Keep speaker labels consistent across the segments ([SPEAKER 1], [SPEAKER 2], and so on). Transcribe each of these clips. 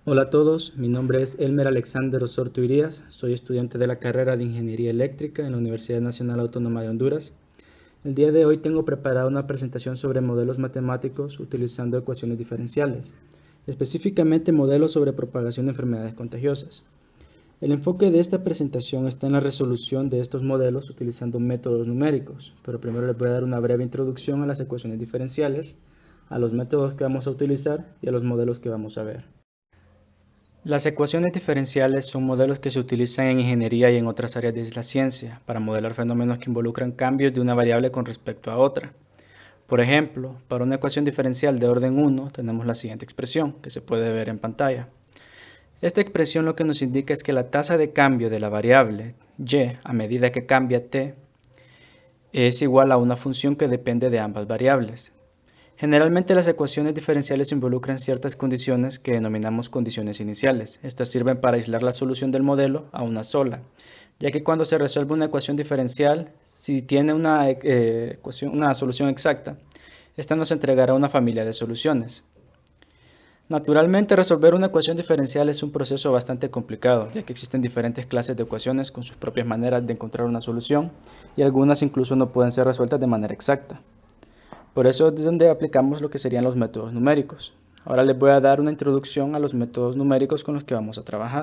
[SPEAKER 1] Hola a todos, mi nombre es Elmer Alexander Osorto Irías, soy estudiante de la carrera de Ingeniería Eléctrica en la Universidad Nacional Autónoma de Honduras. El día de hoy tengo preparada una presentación sobre modelos matemáticos utilizando ecuaciones diferenciales, específicamente modelos sobre propagación de enfermedades contagiosas. El enfoque de esta presentación está en la resolución de estos modelos utilizando métodos numéricos, pero primero les voy a dar una breve introducción a las ecuaciones diferenciales, a los métodos que vamos a utilizar y a los modelos que vamos a ver. Las ecuaciones diferenciales son modelos que se utilizan en ingeniería y en otras áreas de la ciencia para modelar fenómenos que involucran cambios de una variable con respecto a otra. Por ejemplo, para una ecuación diferencial de orden 1 tenemos la siguiente expresión, que se puede ver en pantalla. Esta expresión lo que nos indica es que la tasa de cambio de la variable y a medida que cambia t es igual a una función que depende de ambas variables. Generalmente las ecuaciones diferenciales involucran ciertas condiciones que denominamos condiciones iniciales. Estas sirven para aislar la solución del modelo a una sola, ya que cuando se resuelve una ecuación diferencial, si tiene una solución exacta, esta nos entregará una familia de soluciones. Naturalmente, resolver una ecuación diferencial es un proceso bastante complicado, ya que existen diferentes clases de ecuaciones con sus propias maneras de encontrar una solución, y algunas incluso no pueden ser resueltas de manera exacta. Por eso es donde aplicamos lo que serían los métodos numéricos. Ahora les voy a dar una introducción a los métodos numéricos con los que vamos a trabajar.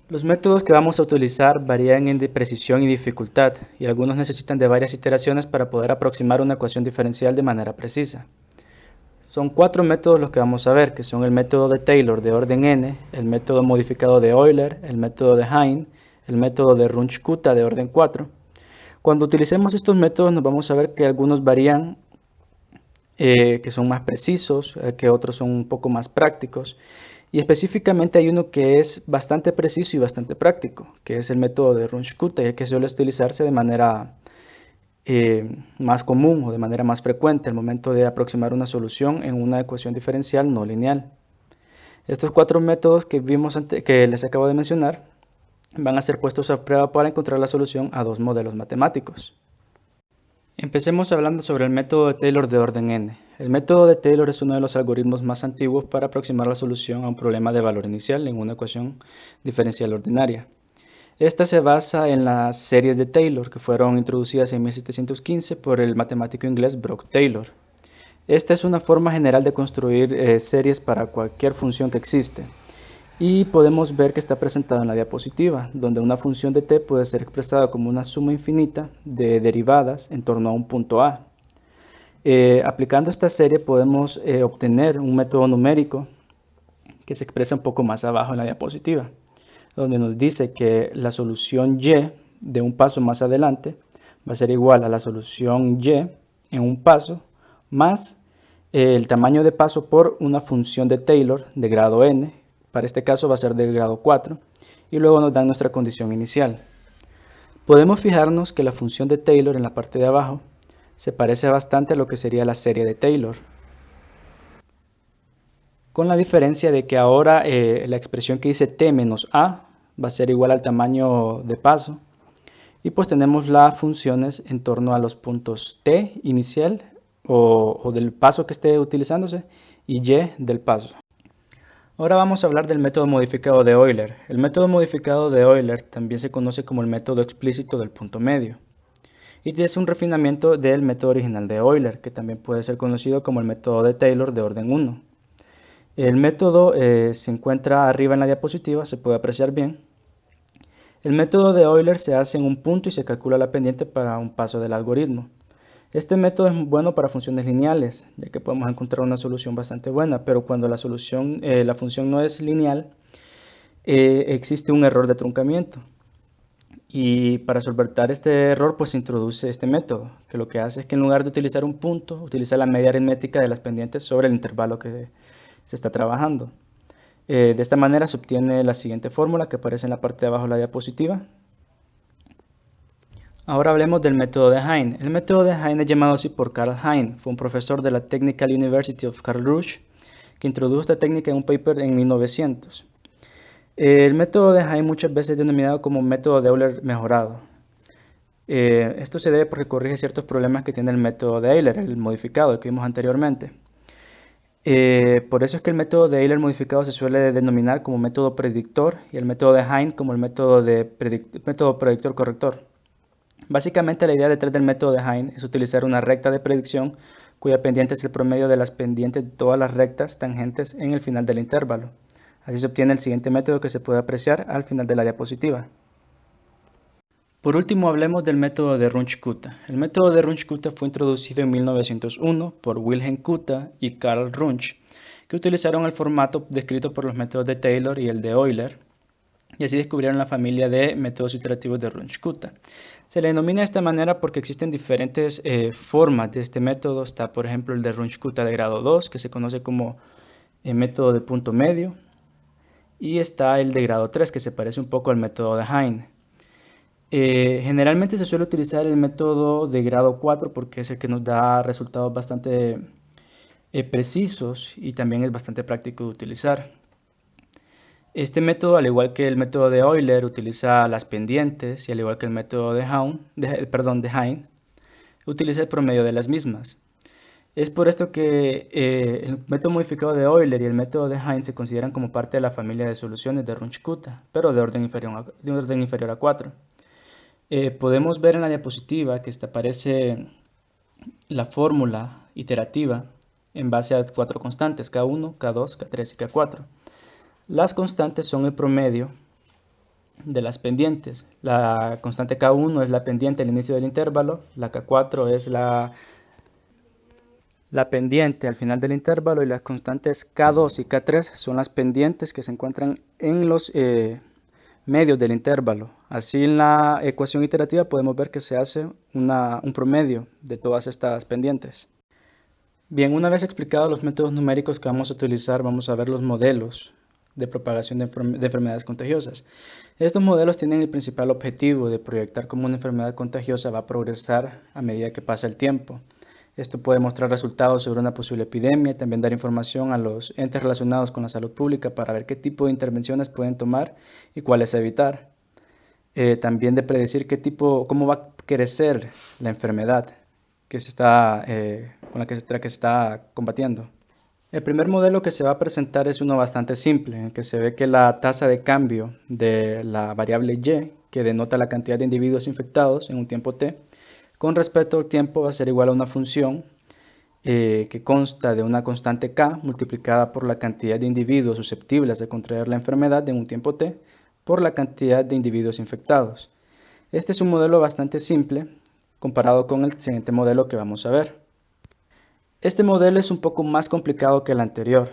[SPEAKER 1] Los métodos que vamos a utilizar varían en precisión y dificultad, y algunos necesitan de varias iteraciones para poder aproximar una ecuación diferencial de manera precisa. Son 4 métodos los que vamos a ver, que son el método de Taylor de orden n, el método modificado de Euler, el método de Hein, el método de Runge-Kutta de orden 4. Cuando utilicemos estos métodos nos vamos a ver que algunos varían, que son más precisos, que otros son un poco más prácticos. Y específicamente hay uno que es bastante preciso y bastante práctico, que es el método de Runge-Kutta, que suele utilizarse de manera más común o de manera más frecuente al momento de aproximar una solución en una ecuación diferencial no lineal. Estos 4 métodos que que les acabo de mencionar van a ser puestos a prueba para encontrar la solución a 2 modelos matemáticos. Empecemos hablando sobre el método de Taylor de orden n. El método de Taylor es uno de los algoritmos más antiguos para aproximar la solución a un problema de valor inicial en una ecuación diferencial ordinaria. Esta se basa en las series de Taylor, que fueron introducidas en 1715 por el matemático inglés Brock Taylor. Esta es una forma general de construir series para cualquier función que existe. Y podemos ver que está presentado en la diapositiva, donde una función de t puede ser expresada como una suma infinita de derivadas en torno a un punto A. Aplicando esta serie podemos obtener un método numérico que se expresa un poco más abajo en la diapositiva, donde nos dice que la solución y de un paso más adelante va a ser igual a la solución y en un paso más el tamaño de paso por una función de Taylor de grado n, para este caso va a ser de grado 4, y luego nos dan nuestra condición inicial. Podemos fijarnos que la función de Taylor en la parte de abajo se parece bastante a lo que sería la serie de Taylor, con la diferencia de que ahora la expresión que dice t menos a va a ser igual al tamaño de paso, y pues tenemos las funciones en torno a los puntos t inicial o del paso que esté utilizándose y y del paso. Ahora vamos a hablar del método modificado de Euler. El método modificado de Euler también se conoce como el método explícito del punto medio, y es un refinamiento del método original de Euler, que también puede ser conocido como el método de Taylor de orden 1. El método se encuentra arriba en la diapositiva, se puede apreciar bien. El método de Euler se hace en un punto y se calcula la pendiente para un paso del algoritmo. Este método es bueno para funciones lineales, ya que podemos encontrar una solución bastante buena, pero cuando la función no es lineal, existe un error de truncamiento. Y para solventar este error, pues se introduce este método, que lo que hace es que en lugar de utilizar un punto, utiliza la media aritmética de las pendientes sobre el intervalo que se está trabajando. De esta manera se obtiene la siguiente fórmula que aparece en la parte de abajo de la diapositiva. Ahora hablemos del método de Hein. El método de Hein es llamado así por Karl Hein. Fue un profesor de la Technical University of Karlsruhe que introdujo esta técnica en un paper en 1900. El método de Hein muchas veces es denominado como método de Euler mejorado. Esto se debe porque corrige ciertos problemas que tiene el método de Euler, el modificado, que vimos anteriormente. Por eso es que el método de Euler modificado se suele denominar como método predictor y el método de Hein como el método predictor-corrector. Básicamente la idea detrás del método de Hein es utilizar una recta de predicción cuya pendiente es el promedio de las pendientes de todas las rectas tangentes en el final del intervalo. Así se obtiene el siguiente método que se puede apreciar al final de la diapositiva. Por último, hablemos del método de Runge-Kutta. El método de Runge-Kutta fue introducido en 1901 por Wilhelm Kutta y Karl Runge, que utilizaron el formato descrito por los métodos de Taylor y el de Euler, y así descubrieron la familia de métodos iterativos de Runge-Kutta. Se le denomina de esta manera porque existen diferentes formas de este método. Está, por ejemplo, el de Runge-Kutta de grado 2, que se conoce como método de punto medio, y está el de grado 3, que se parece un poco al método de Hein. Generalmente se suele utilizar el método de grado 4 porque es el que nos da resultados bastante precisos y también es bastante práctico de utilizar. Este método, al igual que el método de Euler, utiliza las pendientes y al igual que el método de Hein, utiliza el promedio de las mismas. Es por esto que el método modificado de Euler y el método de Hein se consideran como parte de la familia de soluciones de Runge-Kutta, pero de orden inferior a 4. Podemos ver en la diapositiva que aparece la fórmula iterativa en base a 4 constantes, K1, K2, K3 y K4. Las constantes son el promedio de las pendientes. La constante K1 es la pendiente al inicio del intervalo, la K4 es la pendiente al final del intervalo y las constantes K2 y K3 son las pendientes que se encuentran en los medios del intervalo. Así en la ecuación iterativa podemos ver que se hace un promedio de todas estas pendientes. Bien, una vez explicados los métodos numéricos que vamos a utilizar, vamos a ver los modelos de propagación de enfermedades contagiosas. Estos modelos tienen el principal objetivo de proyectar cómo una enfermedad contagiosa va a progresar a medida que pasa el tiempo. Esto puede mostrar resultados sobre una posible epidemia y también dar información a los entes relacionados con la salud pública para ver qué tipo de intervenciones pueden tomar y cuáles evitar. También de predecir cómo va a crecer la enfermedad con la que se está combatiendo. El primer modelo que se va a presentar es uno bastante simple, en el que se ve que la tasa de cambio de la variable y, que denota la cantidad de individuos infectados en un tiempo t, con respecto al tiempo va a ser igual a una función que consta de una constante k multiplicada por la cantidad de individuos susceptibles de contraer la enfermedad en un tiempo t por la cantidad de individuos infectados. Este es un modelo bastante simple comparado con el siguiente modelo que vamos a ver. Este modelo es un poco más complicado que el anterior.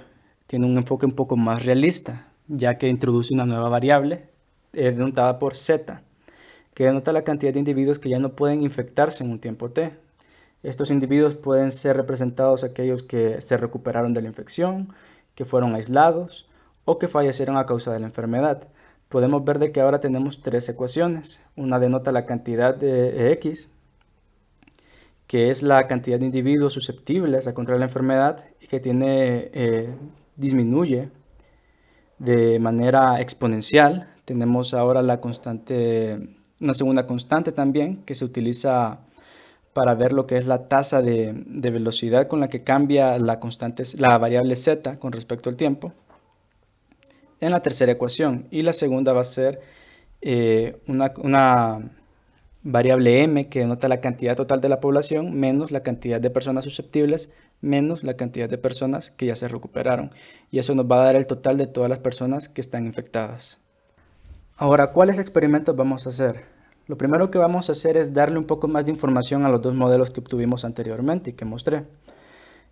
[SPEAKER 1] Tiene un enfoque un poco más realista, ya que introduce una nueva variable denotada por z, que denota la cantidad de individuos que ya no pueden infectarse en un tiempo t. Estos individuos pueden ser representados aquellos que se recuperaron de la infección, que fueron aislados o que fallecieron a causa de la enfermedad. Podemos ver de que ahora tenemos tres ecuaciones. Una denota la cantidad de x, que es la cantidad de individuos susceptibles a contraer la enfermedad y que disminuye de manera exponencial. Tenemos ahora una segunda constante también que se utiliza para ver lo que es la tasa de velocidad con la que cambia la variable z con respecto al tiempo en la tercera ecuación, y la segunda va a ser una variable m que denota la cantidad total de la población menos la cantidad de personas susceptibles menos la cantidad de personas que ya se recuperaron, y eso nos va a dar el total de todas las personas que están infectadas. Ahora, ¿cuáles experimentos vamos a hacer? Lo primero que vamos a hacer es darle un poco más de información a los dos modelos que obtuvimos anteriormente y que mostré.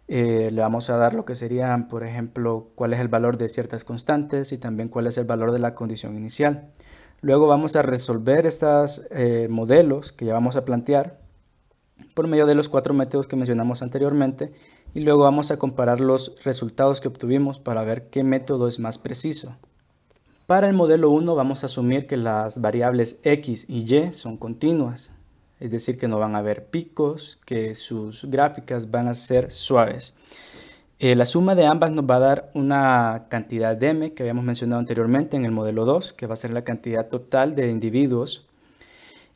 [SPEAKER 1] Le vamos a dar lo que serían, por ejemplo, cuál es el valor de ciertas constantes y también cuál es el valor de la condición inicial. Luego vamos a resolver estos modelos que ya vamos a plantear por medio de los 4 métodos que mencionamos anteriormente, y luego vamos a comparar los resultados que obtuvimos para ver qué método es más preciso. Para el modelo 1 vamos a asumir que las variables x y y son continuas, es decir, que no van a haber picos, que sus gráficas van a ser suaves. La suma de ambas nos va a dar una cantidad de m que habíamos mencionado anteriormente en el modelo 2, que va a ser la cantidad total de individuos.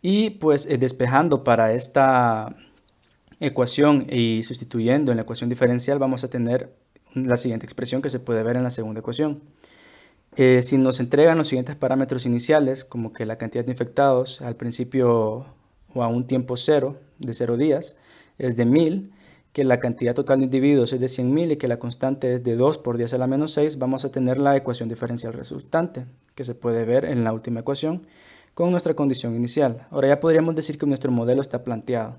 [SPEAKER 1] Y pues despejando para esta ecuación y sustituyendo en la ecuación diferencial vamos a tener la siguiente expresión que se puede ver en la segunda ecuación. Si nos entregan los siguientes parámetros iniciales, como que la cantidad de infectados al principio o a un tiempo cero, de 0 días, es de 1000, que la cantidad total de individuos es de 100.000 y que la constante es de 2 por 10 a la menos 6, vamos a tener la ecuación diferencial resultante, que se puede ver en la última ecuación, con nuestra condición inicial. Ahora ya podríamos decir que nuestro modelo está planteado.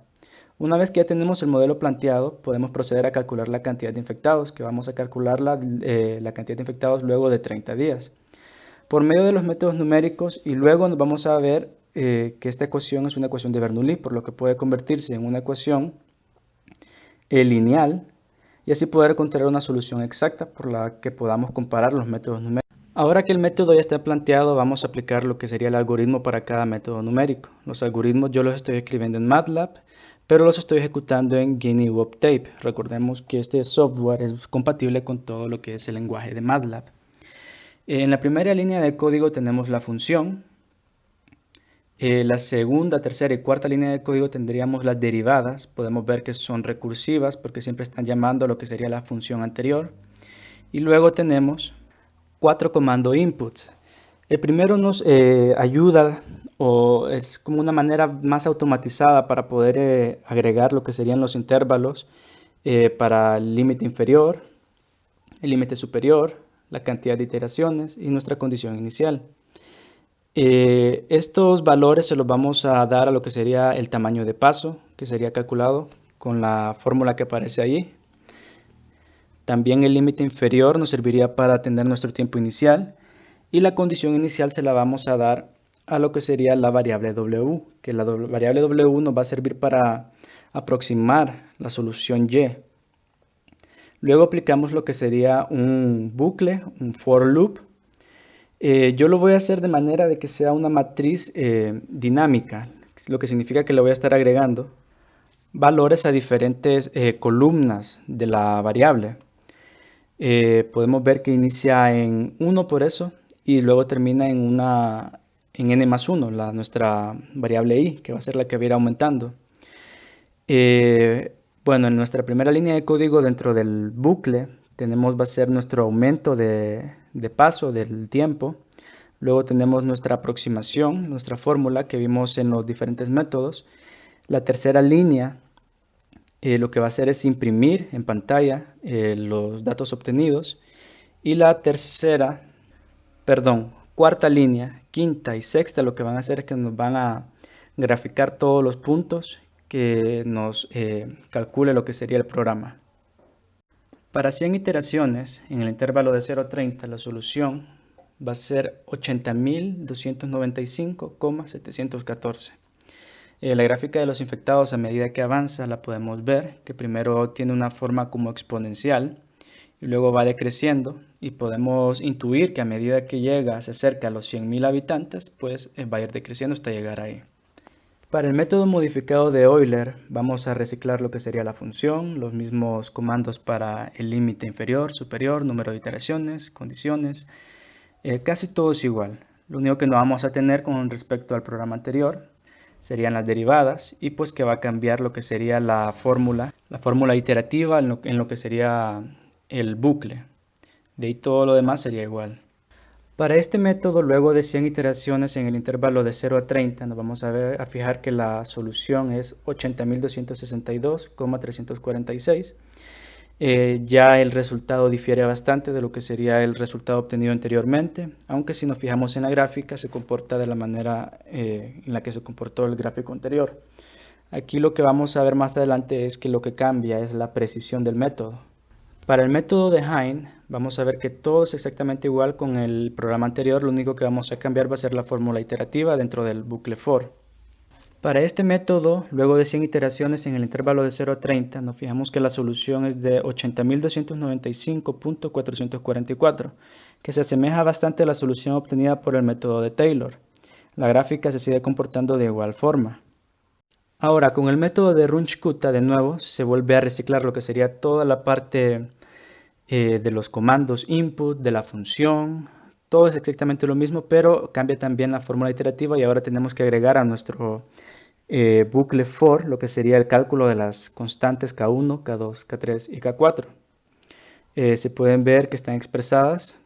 [SPEAKER 1] Una vez que ya tenemos el modelo planteado, podemos proceder a calcular la cantidad de infectados, que vamos a calcular la cantidad de infectados luego de 30 días. Por medio de los métodos numéricos, y luego nos vamos a ver que esta ecuación es una ecuación de Bernoulli, por lo que puede convertirse en una ecuación lineal, y así poder encontrar una solución exacta por la que podamos comparar los métodos numéricos. Ahora que el método ya está planteado, vamos a aplicar lo que sería el algoritmo para cada método numérico. Los algoritmos yo los estoy escribiendo en MATLAB, pero los estoy ejecutando en GuineaWebTape. Recordemos que este software es compatible con todo lo que es el lenguaje de MATLAB. En la primera línea de código tenemos la función. La segunda, tercera y cuarta línea de código tendríamos las derivadas. Podemos ver que son recursivas porque siempre están llamando a lo que sería la función anterior. Y luego tenemos 4 comandos inputs. El primero nos ayuda o es como una manera más automatizada para poder agregar lo que serían los intervalos para el límite inferior, el límite superior, la cantidad de iteraciones y nuestra condición inicial. Estos valores se los vamos a dar a lo que sería el tamaño de paso, que sería calculado con la fórmula que aparece ahí. También el límite inferior nos serviría para tener nuestro tiempo inicial. Y la condición inicial se la vamos a dar a lo que sería la variable W, que la variable W nos va a servir para aproximar la solución Y. Luego aplicamos lo que sería un bucle, un for loop. Yo lo voy a hacer de manera de que sea una matriz dinámica, lo que significa que le voy a estar agregando valores a diferentes columnas de la variable. Podemos ver que inicia en 1 por eso, y luego termina en n más 1, nuestra variable i, que va a ser la que va a ir aumentando. Bueno, en nuestra primera línea de código dentro del bucle va a ser nuestro aumento de paso del tiempo. Luego tenemos nuestra aproximación, nuestra fórmula que vimos en los diferentes métodos. La tercera línea lo que va a hacer es imprimir en pantalla los datos obtenidos. Y la cuarta línea, quinta y sexta lo que van a hacer es que nos van a graficar todos los puntos que nos calcule lo que sería el programa. Para 100 iteraciones en el intervalo de 0 a 30 la solución va a ser 80.295,714. La gráfica de los infectados a medida que avanza la podemos ver que primero tiene una forma como exponencial y luego va decreciendo, y podemos intuir que a medida que se acerca a los 100.000 habitantes, pues va a ir decreciendo hasta llegar ahí. Para el método modificado de Euler vamos a reciclar lo que sería la función, los mismos comandos para el límite inferior, superior, número de iteraciones, condiciones, casi todo es igual. Lo único que no vamos a tener con respecto al programa anterior serían las derivadas, y pues que va a cambiar lo que sería la fórmula iterativa en lo que sería el bucle. De ahí todo lo demás sería igual. Para este método, luego de 100 iteraciones en el intervalo de 0 a 30, nos vamos a fijar que la solución es 80.262,346. Ya el resultado difiere bastante de lo que sería el resultado obtenido anteriormente, aunque si nos fijamos en la gráfica se comporta de la manera en la que se comportó el gráfico anterior. Aquí lo que vamos a ver más adelante es que lo que cambia es la precisión del método. Para el método de Hein vamos a ver que todo es exactamente igual con el programa anterior, lo único que vamos a cambiar va a ser la fórmula iterativa dentro del bucle for. Para este método, luego de 100 iteraciones en el intervalo de 0 a 30, nos fijamos que la solución es de 80.295.444, que se asemeja bastante a la solución obtenida por el método de Taylor. La gráfica se sigue comportando de igual forma. Ahora, con el método de Runge-Kutta, de nuevo, se vuelve a reciclar lo que sería toda la parte de los comandos input, de la función. Todo es exactamente lo mismo, pero cambia también la fórmula iterativa, y ahora tenemos que agregar a nuestro bucle for lo que sería el cálculo de las constantes K1, K2, K3 y K4. se pueden ver que están expresadas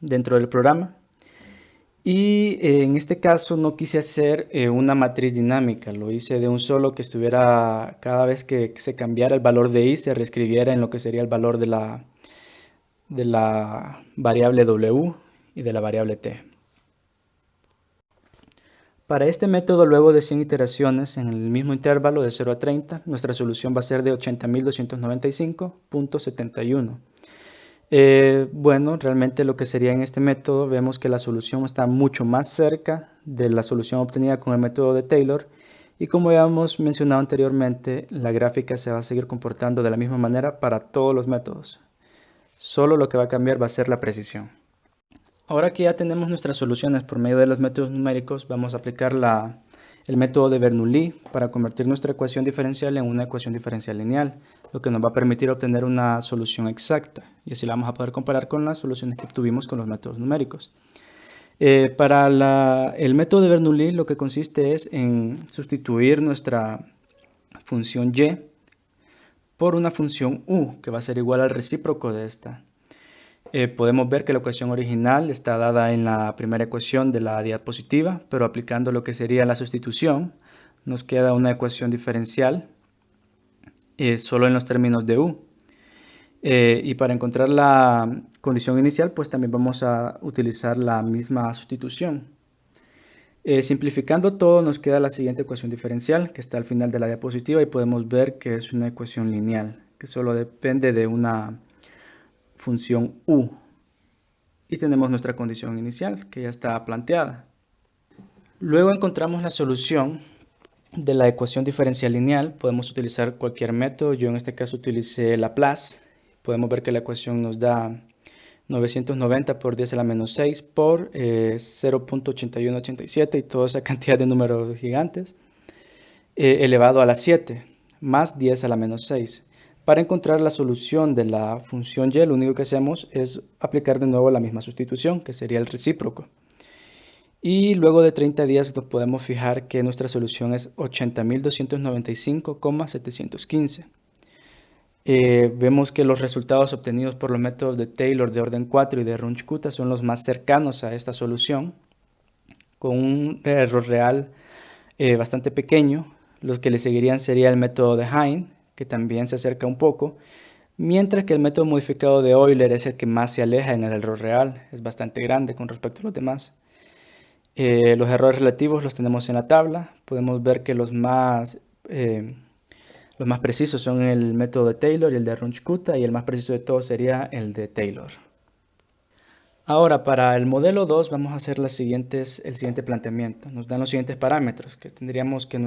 [SPEAKER 1] dentro del programa. Y en este caso no quise hacer una matriz dinámica, lo hice de un solo que estuviera, cada vez que se cambiara el valor de i, se reescribiera en lo que sería el valor de la variable w y de la variable t. Para este método, luego de 100 iteraciones en el mismo intervalo de 0 a 30, nuestra solución va a ser de 80.295.71. Bueno, realmente lo que sería en este método, vemos que la solución está mucho más cerca de la solución obtenida con el método de Taylor, y como ya hemos mencionado anteriormente, la gráfica se va a seguir comportando de la misma manera para todos los métodos. Solo lo que va a cambiar va a ser la precisión. Ahora que ya tenemos nuestras soluciones por medio de los métodos numéricos, vamos a aplicar el método de Bernoulli para convertir nuestra ecuación diferencial en una ecuación diferencial lineal, lo que nos va a permitir obtener una solución exacta, y así la vamos a poder comparar con las soluciones que obtuvimos con los métodos numéricos. Para el método de Bernoulli, lo que consiste es en sustituir nuestra función y por una función u, que va a ser igual al recíproco de esta. Podemos ver que la ecuación original está dada en la primera ecuación de la diapositiva, pero aplicando lo que sería la sustitución, nos queda una ecuación diferencial solo en los términos de u. Y para encontrar la condición inicial, pues también vamos a utilizar la misma sustitución. Simplificando todo, nos queda la siguiente ecuación diferencial, que está al final de la diapositiva, y podemos ver que es una ecuación lineal, que solo depende de una función u. Y tenemos nuestra condición inicial, que ya está planteada. Luego encontramos la solución de la ecuación diferencial lineal. Podemos utilizar cualquier método. Yo en este caso utilicé Laplace. Podemos ver que la ecuación nos da 990 por 10 a la menos 6 por 0.8187 y toda esa cantidad de números gigantes elevado a la 7 más 10 a la menos 6. Para encontrar la solución de la función y, lo único que hacemos es aplicar de nuevo la misma sustitución, que sería el recíproco. Y luego de 30 días nos podemos fijar que nuestra solución es 80.295,715. Vemos que los resultados obtenidos por los métodos de Taylor de orden 4 y de Runge-Kutta son los más cercanos a esta solución, con un error real bastante pequeño. Los que le seguirían sería el método de Hein, que también se acerca un poco, mientras que el método modificado de Euler es el que más se aleja en el error real, es bastante grande con respecto a los demás. Los errores relativos los tenemos en la tabla. Podemos ver que los más precisos son el método de Taylor y el de Runge-Kutta, y el más preciso de todos sería el de Taylor. Ahora, para el modelo 2 vamos a hacer el siguiente planteamiento. Nos dan los siguientes parámetros, que tendríamos que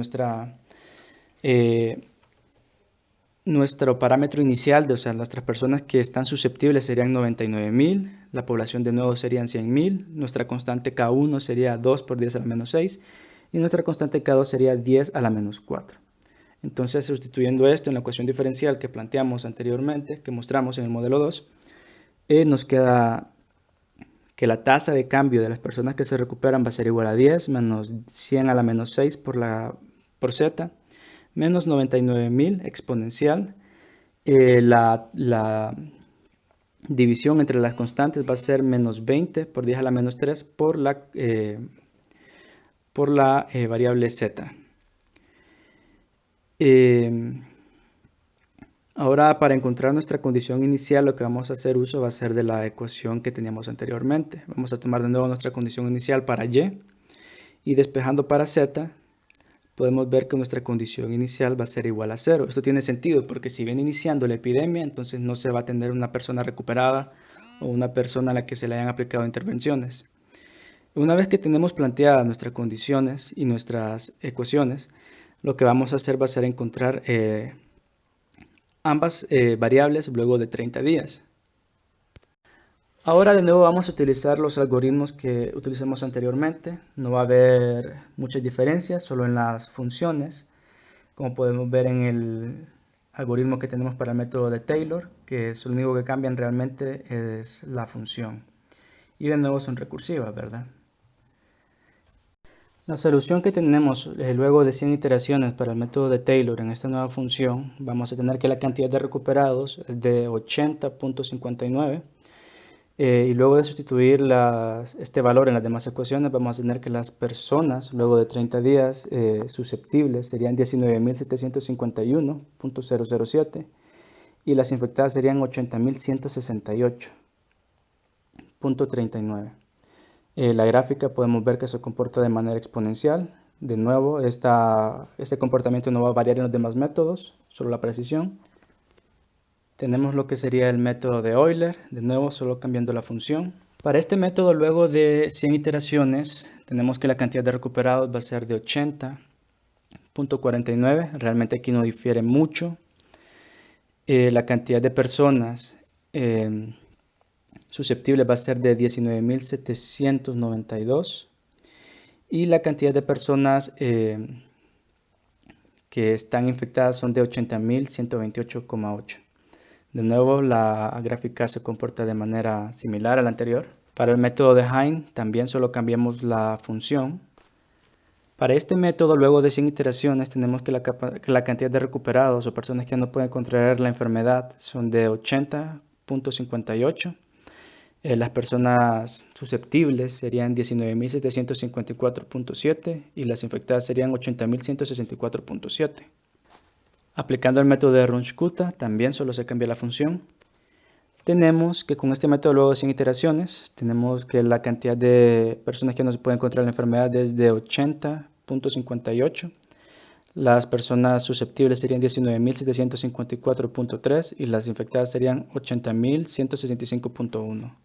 [SPEAKER 1] nuestro parámetro inicial, o sea, nuestras personas que están susceptibles serían 99.000, la población de nuevo serían 100.000, nuestra constante K1 sería 2 por 10 a la menos 6, y nuestra constante K2 sería 10 a la menos 4. Entonces, sustituyendo esto en la ecuación diferencial que planteamos anteriormente, que mostramos en el modelo 2, nos queda que la tasa de cambio de las personas que se recuperan va a ser igual a 10 menos 100 a la menos 6 por z, menos 99.000 exponencial. La división entre las constantes va a ser menos 20 por 10 a la menos 3 por la variable z. Ahora, para encontrar nuestra condición inicial, lo que vamos a hacer uso va a ser de la ecuación que teníamos anteriormente. Vamos a tomar de nuevo nuestra condición inicial para y, y despejando para z, podemos ver que nuestra condición inicial va a ser igual a 0. Esto tiene sentido porque si viene iniciando la epidemia, entonces no se va a tener una persona recuperada o una persona a la que se le hayan aplicado intervenciones. Una vez que tenemos planteadas nuestras condiciones y nuestras ecuaciones, lo que vamos a hacer va a ser encontrar ambas variables luego de 30 días. Ahora de nuevo vamos a utilizar los algoritmos que utilizamos anteriormente. No va a haber muchas diferencias, solo en las funciones. Como podemos ver en el algoritmo que tenemos para el método de Taylor, que es lo único que cambian realmente es la función. Y de nuevo son recursivas, ¿verdad? La solución que tenemos luego de 100 iteraciones para el método de Taylor en esta nueva función, vamos a tener que la cantidad de recuperados es de 80.59 y luego de sustituir este valor en las demás ecuaciones, vamos a tener que las personas luego de 30 días susceptibles serían 19.751.007 y las infectadas serían 80.168.39. La gráfica podemos ver que se comporta de manera exponencial. De nuevo, este comportamiento no va a variar en los demás métodos, solo la precisión. Tenemos lo que sería el método de Euler, de nuevo solo cambiando la función. Para este método, luego de 100 iteraciones, tenemos que la cantidad de recuperados va a ser de 80.49. Realmente aquí no difiere mucho. La cantidad de personas susceptible va a ser de 19.792 y la cantidad de personas que están infectadas son de 80.128,8. De nuevo, la gráfica se comporta de manera similar a la anterior. Para el método de Hein también solo cambiamos la función. Para este método, luego de 100 iteraciones, tenemos que la cantidad de recuperados o personas que no pueden contraer la enfermedad son de 80.58. Las personas susceptibles serían 19.754.7 y las infectadas serían 80.164.7. Aplicando el método de Runge-Kutta también solo se cambia la función. Tenemos que con este método luego de 100 iteraciones, tenemos que la cantidad de personas que no se pueden encontrar la enfermedad es de 80.58. Las personas susceptibles serían 19.754.3 y las infectadas serían 80.165.1.